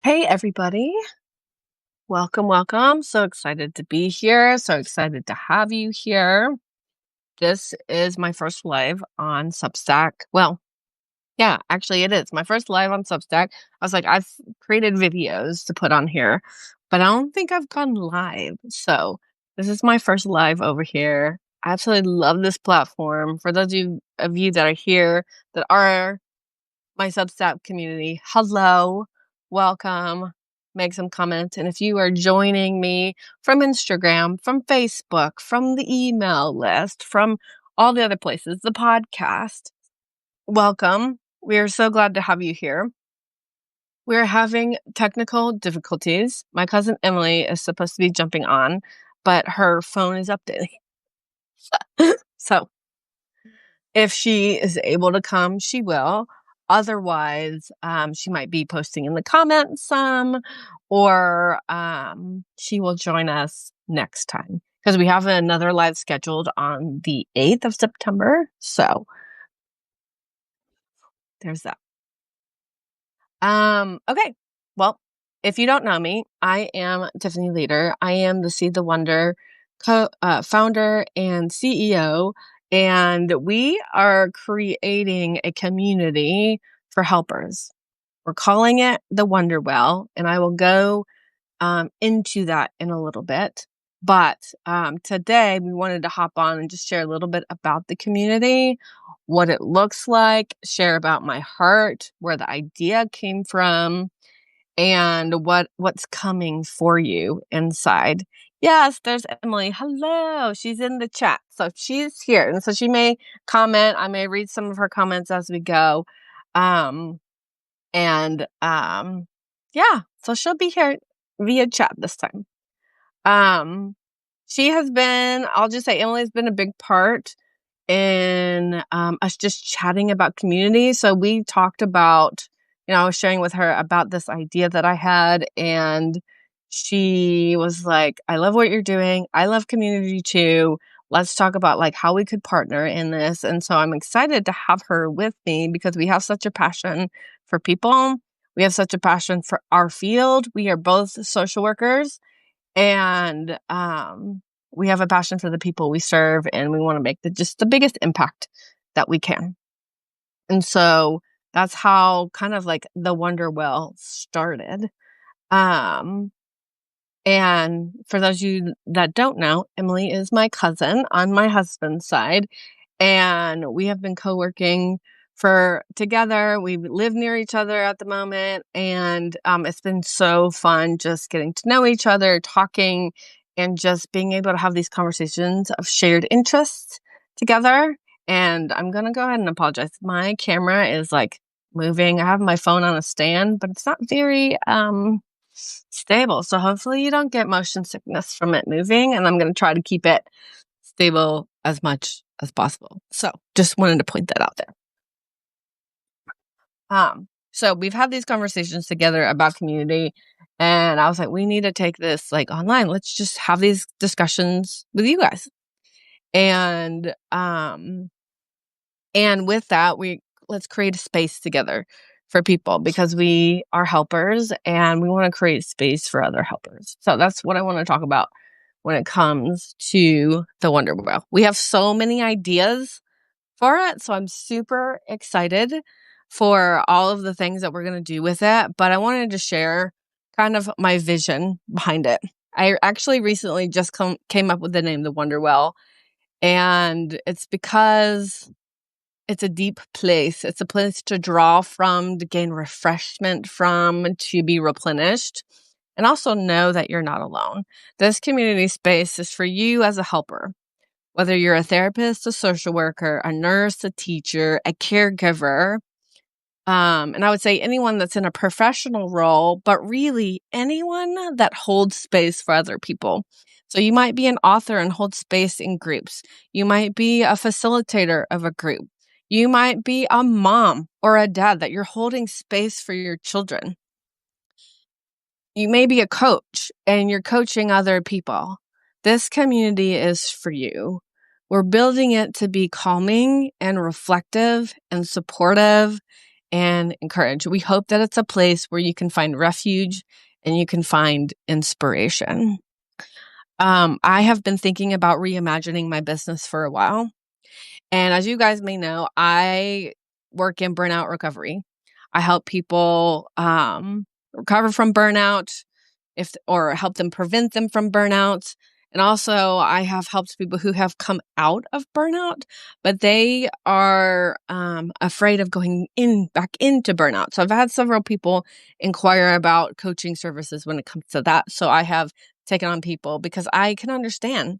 Hey, everybody. Welcome, welcome. So excited to be here. So excited to have you here. This is my first live on Substack. Well, yeah, actually, it is my first live on Substack. I was like, I've created videos to put on here, but I don't think I've gone live. So this is my first live over here. I absolutely love this platform. For those of you that are here that are my Substack community, hello, welcome, make some comments. And if you are joining me from Instagram, from Facebook, from the email list, from all the other places, the podcast, welcome. We are so glad to have you here. We're having technical difficulties. My cousin Emily is supposed to be jumping on, but her phone is updating. So if she is able to come, she will. Otherwise, she might be posting in the comments some, or she will join us next time because we have another live scheduled on the 8th of September. So there's that. Okay. Well, if you don't know me, I am Tiffany Leader. I am the Seed the Wonder founder and CEO, and we are creating a community for helpers. We're calling it the Wonder Well, and I will go into that in a little bit. But today we wanted to hop on and just share a little bit about the community, what it looks like, share about my heart, where the idea came from, and what's coming for you inside. Yes, there's Emily. Hello. She's in the chat. So she's here. And so she may comment. I may read some of her comments as we go. Um, and yeah, so she'll be here via chat this time. She has been, I'll just say Emily's been a big part in us just chatting about community. So we talked about, I was sharing with her about this idea that I had, and she was like, I love what you're doing. I love community too. Let's talk about like how we could partner in this. And so I'm excited to have her with me because we have such a passion for people. We have such a passion for our field. We are both social workers, and we have a passion for the people we serve, and we want to make just the biggest impact that we can. And so that's how kind of like the Wonder Well started. And for those of you that don't know, Emily is my cousin on my husband's side, and we have been co-working together. We live near each other at the moment, and it's been so fun just getting to know each other, talking, and just being able to have these conversations of shared interests together. And I'm gonna go ahead and apologize. My camera is like moving. I have my phone on a stand, but it's not very stable. So hopefully you don't get motion sickness from it moving, and I'm going to try to keep it stable as much as possible. So just wanted to point that out there. So we've had these conversations together about community, and I was like, we need to take this like online. Let's just have these discussions with you guys. And with that, let's create a space together for people because we are helpers and we want to create space for other helpers. So that's what I want to talk about when it comes to the Wonder Well. We have so many ideas for it, so I'm super excited for all of the things that we're going to do with it, but I wanted to share kind of my vision behind it. I actually recently just came up with the name the Wonder Well, and it's because it's a deep place. It's a place to draw from, to gain refreshment from, to be replenished, and also know that you're not alone. This community space is for you as a helper, whether you're a therapist, a social worker, a nurse, a teacher, a caregiver. And I would say anyone that's in a professional role, but really anyone that holds space for other people. So you might be an author and hold space in groups. You might be a facilitator of a group. You might be a mom or a dad that you're holding space for your children. You may be a coach and you're coaching other people. This community is for you. We're building it to be calming and reflective and supportive and encourage. We hope that it's a place where you can find refuge and you can find inspiration. I have been thinking about reimagining my business for a while. And as you guys may know, I work in burnout recovery. I help people recover from burnout, or help them prevent them from burnout. And also, I have helped people who have come out of burnout, but they are afraid of going back into burnout. So I've had several people inquire about coaching services when it comes to that. So I have taken on people because I can understand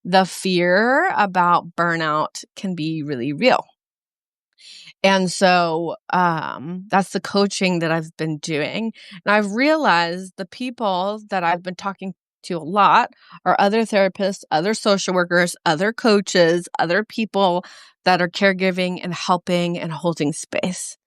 the fear about burnout can be really real. And so that's the coaching that I've been doing. And I've realized the people that I've been talking to a lot are other therapists, other social workers, other coaches, other people that are caregiving and helping and holding space.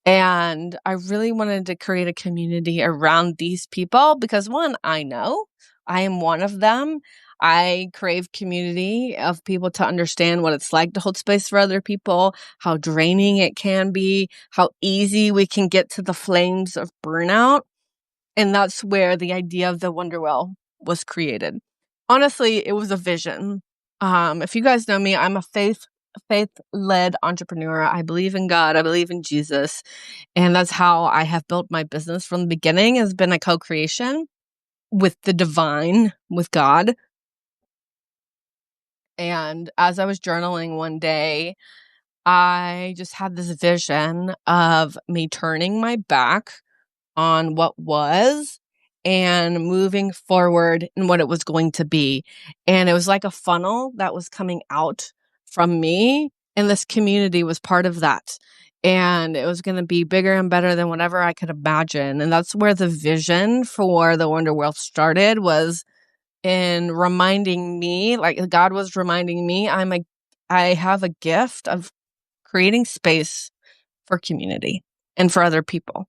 And I really wanted to create a community around these people because, one, I know I am one of them. I crave community of people to understand what it's like to hold space for other people, how draining it can be, how easy we can get to the flames of burnout. And that's where the idea of the Wonderwell was created. Honestly, it was a vision. If you guys know me, I'm a faith-led entrepreneur. I believe in God. I believe in Jesus. And that's how I have built my business from the beginning, has been a co-creation with the divine, with God. And as I was journaling one day, I just had this vision of me turning my back on what was and moving forward in what it was going to be. And it was like a funnel that was coming out from me, and this community was part of that. And it was going to be bigger and better than whatever I could imagine. And that's where the vision for the Wonderwell started, was in reminding me, like God was reminding me, I have a gift of creating space for community and for other people,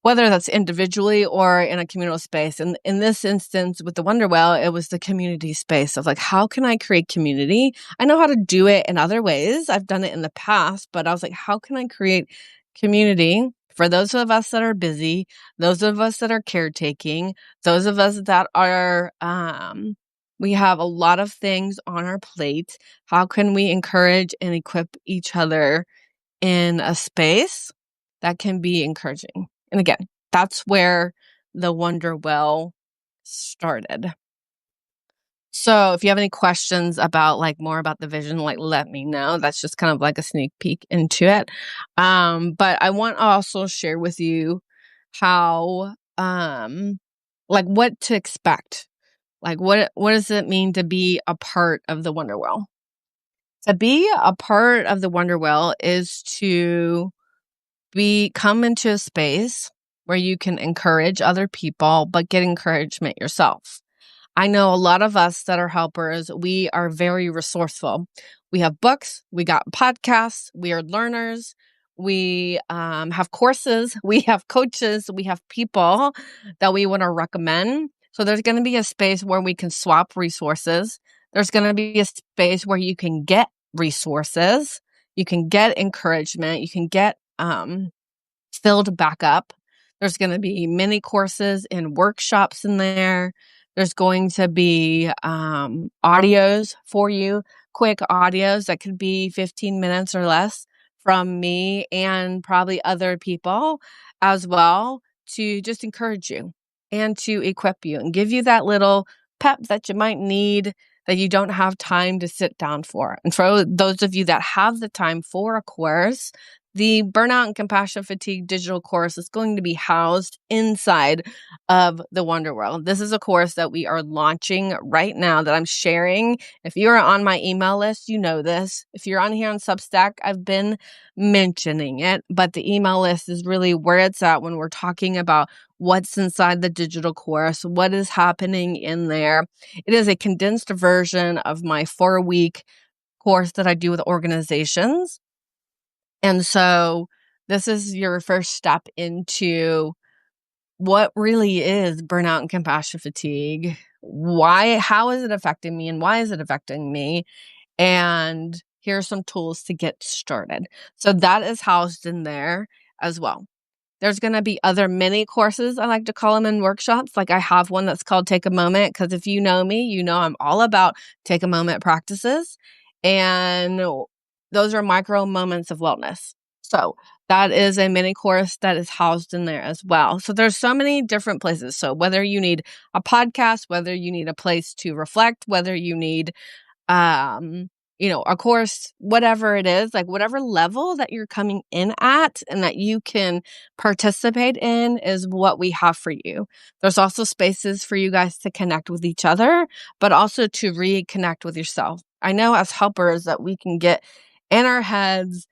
whether that's individually or in a communal space. And in this instance with the Wonderwell, it was the community space of like, how can I create community? I know how to do it in other ways. I've done it in the past, but I was like, how can I create community for those of us that are busy, those of us that are caretaking, those of us that are, we have a lot of things on our plate. How can we encourage and equip each other in a space that can be encouraging? And again, that's where the Wonderwell started. So if you have any questions about more about the vision, let me know. That's just kind of like a sneak peek into it. But I want to also share with you how, what to expect. What does it mean to be a part of the Wonderwell? To be a part of the Wonderwell is to come into a space where you can encourage other people, but get encouragement yourself. I know a lot of us that are helpers, we are very resourceful. We have books, we got podcasts, we are learners, we have courses, we have coaches, we have people that we want to recommend. So there's going to be a space where we can swap resources. There's going to be a space where you can get resources, you can get encouragement, you can get filled back up. There's going to be mini courses and workshops in there. There's going to be audios for you, quick audios that could be 15 minutes or less from me and probably other people as well, to just encourage you and to equip you and give you that little pep that you might need that you don't have time to sit down for. And for those of you that have the time for a course, the Burnout and Compassion Fatigue digital course is going to be housed inside of the Wonderwell. This is a course that we are launching right now that I'm sharing. If you are on my email list, you know this. If you're on here on Substack, I've been mentioning it, but the email list is really where it's at when we're talking about what's inside the digital course, what is happening in there. It is a condensed version of my 4-week course that I do with organizations. And so this is your first step into what really is burnout and compassion fatigue. How is it affecting me, and why is it affecting me? And here are some tools to get started. So that is housed in there. as well. There's going to be other mini courses, I like to call them, in workshops. Like I have one that's called Take a Moment, because if you know me, you know I'm all about take a moment practices. And those are micro moments of wellness. So that is a mini course that is housed in there as well. So there's so many different places. So whether you need a podcast, whether you need a place to reflect, whether you need a course, whatever it is, like whatever level that you're coming in at and that you can participate in is what we have for you. There's also spaces for you guys to connect with each other, but also to reconnect with yourself. I know as helpers that we can get in our heads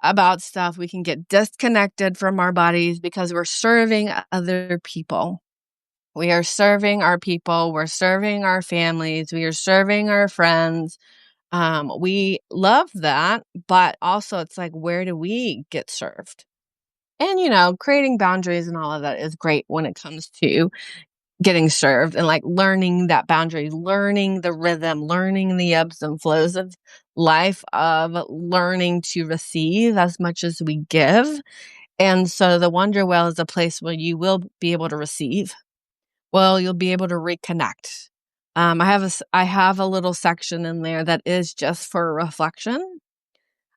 about stuff. We can get disconnected from our bodies because we're serving other people. We are serving our people. We're serving our families. We are serving our friends. We love that, but also it's like, where do we get served? And, creating boundaries and all of that is great when it comes to getting served and like learning that boundaries, learning the rhythm, learning the ebbs and flows of life, of learning to receive as much as we give. And so the Wonder Well is a place where you will be able to receive. Well, you'll be able to reconnect. I have a little section in there that is just for reflection.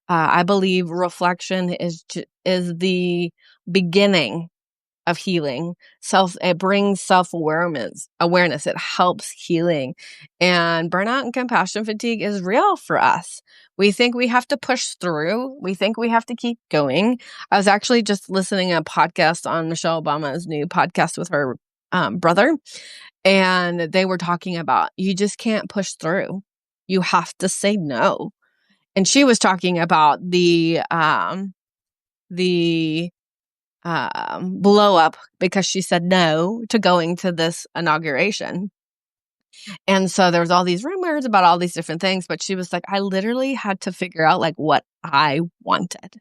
I believe reflection is the beginning of healing. It brings awareness. It helps healing. And burnout and compassion fatigue is real for us. We think we have to push through. We think we have to keep going. I was actually just listening to a podcast on Michelle Obama's new podcast with her brother, and they were talking about you just can't push through. You have to say no. And she was talking about the blow up because she said no to going to this inauguration. And so there was all these rumors about all these different things, but she was like, I literally had to figure out like what I wanted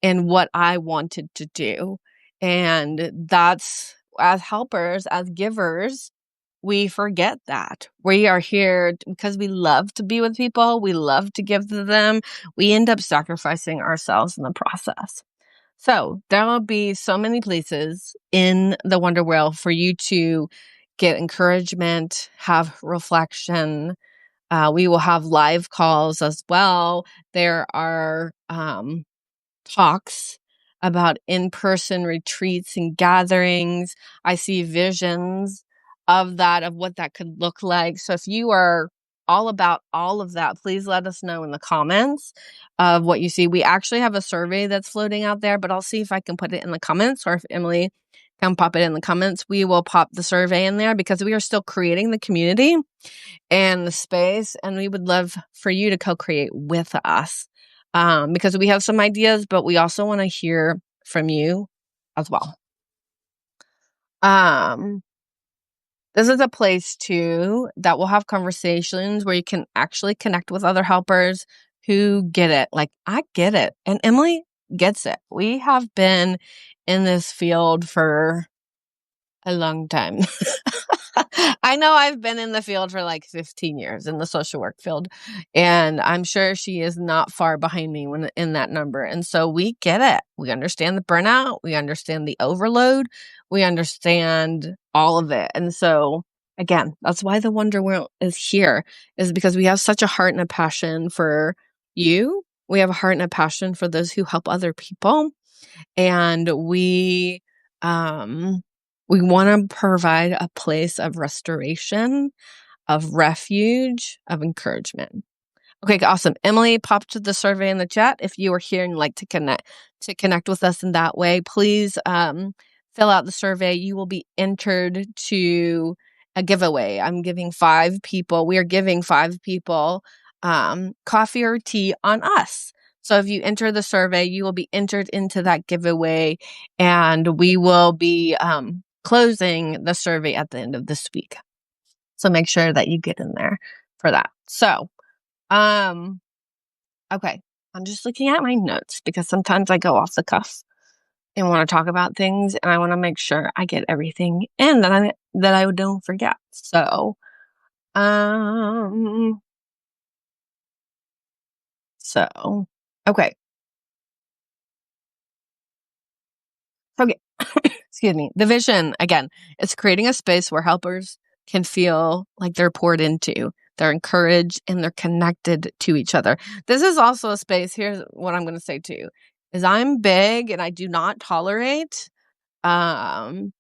and what I wanted to do. And that's, as helpers, as givers, we forget that we are here because we love to be with people. We love to give to them. We end up sacrificing ourselves in the process. So there will be so many places in the Wonder Well for you to get encouragement, have reflection. We will have live calls as well. There are talks about in-person retreats and gatherings. I see visions of that, of what that could look like. So if you are all about all of that, please let us know in the comments of what you see. We actually have a survey that's floating out there, but I'll see if I can put it in the comments, or if Emily can pop it in the comments. We will pop the survey in there because we are still creating the community and the space, and we would love for you to co-create with us. Because we have some ideas, but we also want to hear from you as well. This is a place too that will have conversations where you can actually connect with other helpers who get it. Like, I get it. And Emily gets it. We have been in this field for a long time. I know I've been in the field for like 15 years, in the social work field, and I'm sure she is not far behind me in that number. And so we get it. We understand the burnout. We understand the overload. We understand all of it. And so again, that's why the Wonder Well is here, is because we have such a heart and a passion for you. We have a heart and a passion for those who help other people. And we want to provide a place of restoration, of refuge, of encouragement. Okay, awesome. Emily popped the survey in the chat. If you are here and like to connect with us in that way, please fill out the survey. You will be entered to a giveaway. I'm giving 5 people. We are giving 5 people coffee or tea on us. So if you enter the survey, you will be entered into that giveaway, and we will be closing the survey at the end of this week. So make sure that you get in there for that. So, okay. I'm just looking at my notes because sometimes I go off the cuff and want to talk about things, and I want to make sure I get everything in that I don't forget. So, okay. Okay. Excuse me. The vision, again, is creating a space where helpers can feel like they're poured into, they're encouraged, and they're connected to each other. This is also a space, here's what I'm going to say too, is I'm big and I do not tolerate um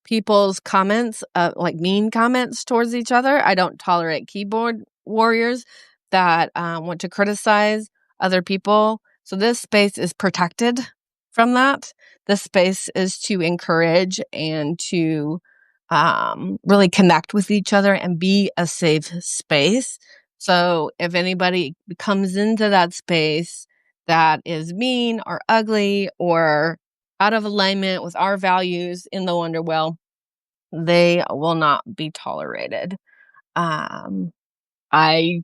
people's comments, like mean comments towards each other. I don't tolerate keyboard warriors that want to criticize other people. So this space is protected from that. This space is to encourage and to really connect with each other and be a safe space. So if anybody comes into that space that is mean or ugly or out of alignment with our values in the Wonderwell, they will not be tolerated. I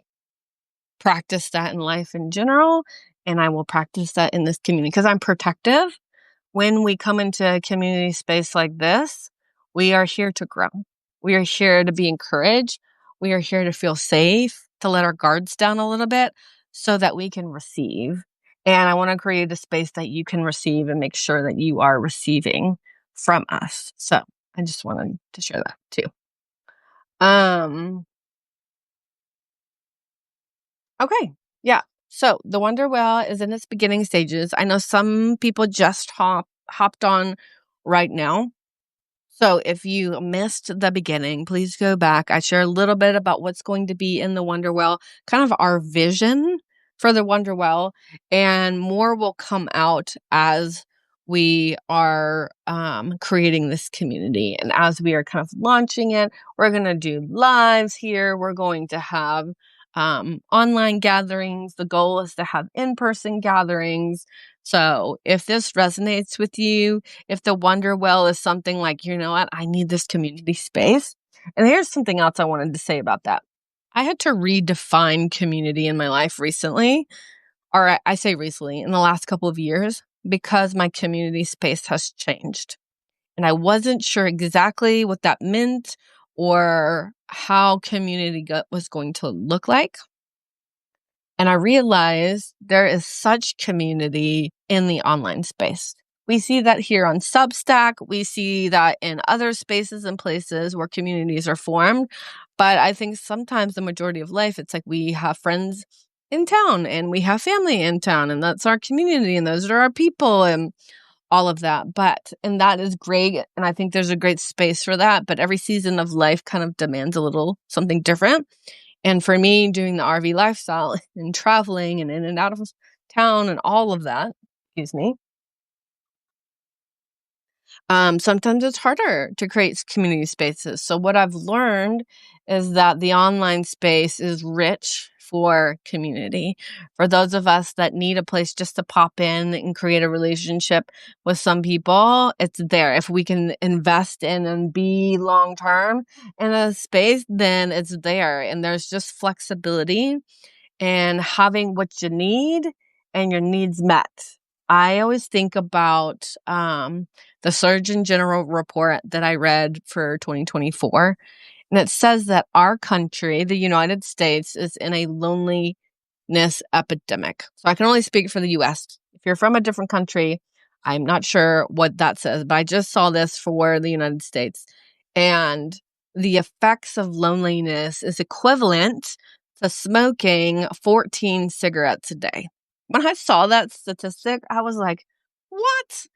practice that in life in general, and I will practice that in this community because I'm protective. When we come into a community space like this, we are here to grow. We are here to be encouraged. We are here to feel safe, to let our guards down a little bit so that we can receive. And I want to create a space that you can receive and make sure that you are receiving from us. So I just wanted to share that too. Um, okay. Yeah. So the Wonderwell is in its beginning stages. I know some people just hopped on right now. So if you missed the beginning, please go back. I share a little bit about what's going to be in the Wonderwell, kind of our vision for the Wonderwell, and more will come out as we are creating this community. And as we are kind of launching it, we're going to do lives here. We're going to have online gatherings. The goal is to have in-person gatherings. So if this resonates with you, if the Wonderwell is something like, you know what, I need this community space. And here's something else I wanted to say about that. I had to redefine community in my life recently, or I say recently, in the last couple of years, because my community space has changed. And I wasn't sure exactly what that meant or how community was going to look like. And I realized there is such community in the online space. We see that here on Substack. We see that in other spaces and places where communities are formed. But I think sometimes the majority of life, it's like we have friends in town and we have family in town, and that's our community and those are our people and all of that. And that is great. And I think there's a great space for that. But every season of life kind of demands a little something different. And for me, doing the RV lifestyle and traveling and in and out of town and all of that, excuse me, sometimes it's harder to create community spaces. So what I've learned is that the online space is rich for community. For those of us that need a place just to pop in and create a relationship with some people, it's there. If we can invest in and be long term in a space, then it's there. And there's just flexibility and having what you need and your needs met. I always think about the Surgeon General report that I read for 2024. And it says that our country, the United States, is in a loneliness epidemic. So I can only speak for the US. If you're from a different country, I'm not sure what that says, but I just saw this for the United States. And the effects of loneliness is equivalent to smoking 14 cigarettes a day. When I saw that statistic, I was like, what?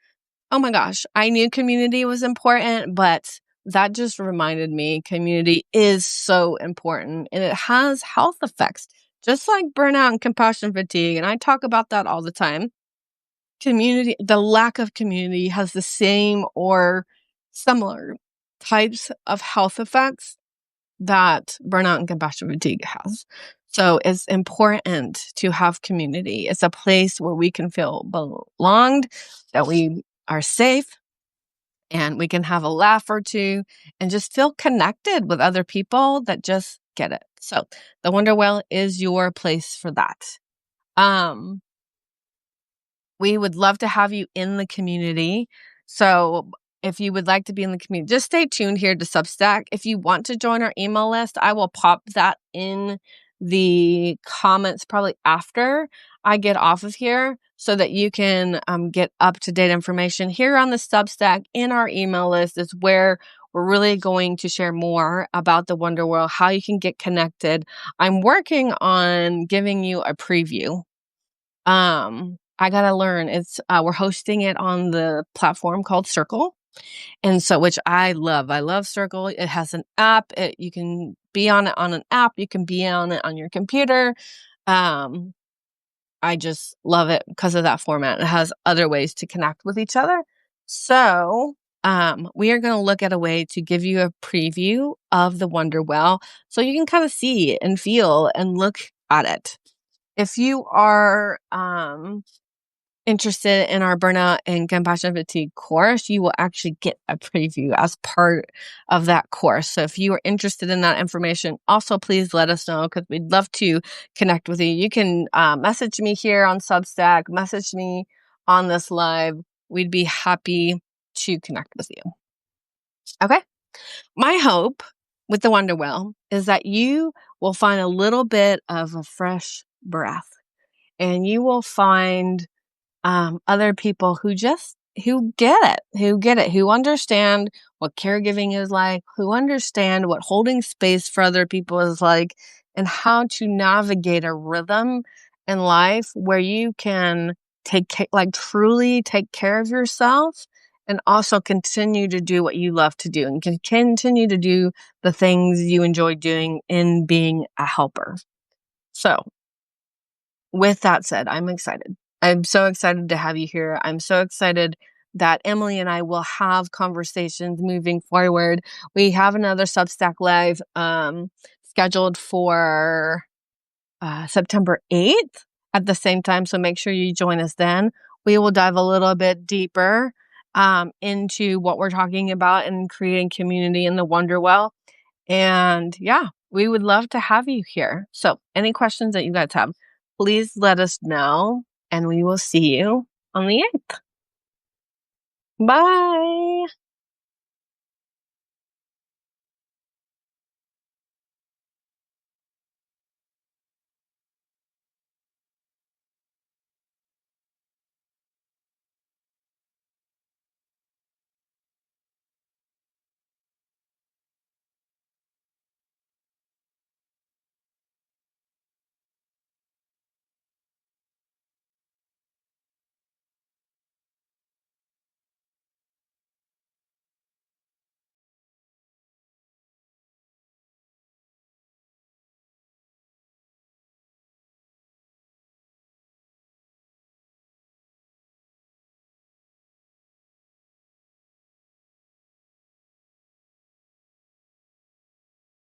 Oh my gosh, I knew community was important, but that just reminded me community is so important and it has health effects, just like burnout and compassion fatigue. And I talk about that all the time. Community, the lack of community has the same or similar types of health effects that burnout and compassion fatigue has. So it's important to have community. It's a place where we can feel belonged, that we are safe, and we can have a laugh or two and just feel connected with other people that just get it. So the Wonderwell is your place for that. We would love to have you in the community. So if you would like to be in the community, just stay tuned here to Substack. If you want to join our email list, I will pop that in the comments probably after I get off of here so that you can get up-to-date information here on the Substack. In our email list is where we're really going to share more about the Wonder World, how you can get connected. I'm working on giving you a preview. I gotta learn. It's we're hosting it on the platform called Circle. And so, which I love. I love Circle. It has an app. You can be on it on an app. You can be on it on your computer. Um, I just love it because of that format. It has other ways to connect with each other. So, we are going to look at a way to give you a preview of the Wonder Well so you can kind of see and feel and look at it. If you are interested in our burnout and compassion fatigue course, you will actually get a preview as part of that course. So if you are interested in that information, also please let us know because we'd love to connect with you. You can message me here on Substack, message me on this live. We'd be happy to connect with you. Okay. My hope with the Wonder Well is that you will find a little bit of a fresh breath and you will find other people who get it, who understand what caregiving is like, who understand what holding space for other people is like, and how to navigate a rhythm in life where you can truly take care of yourself and also continue to do what you love to do and can continue to do the things you enjoy doing in being a helper. So with that said, I'm excited. I'm so excited to have you here. I'm so excited that Emily and I will have conversations moving forward. We have another Substack Live scheduled for September 8th at the same time. So make sure you join us then. We will dive a little bit deeper into what we're talking about and creating community in the Wonder Well. And yeah, we would love to have you here. So any questions that you guys have, please let us know and we will see you on the 8th. Bye.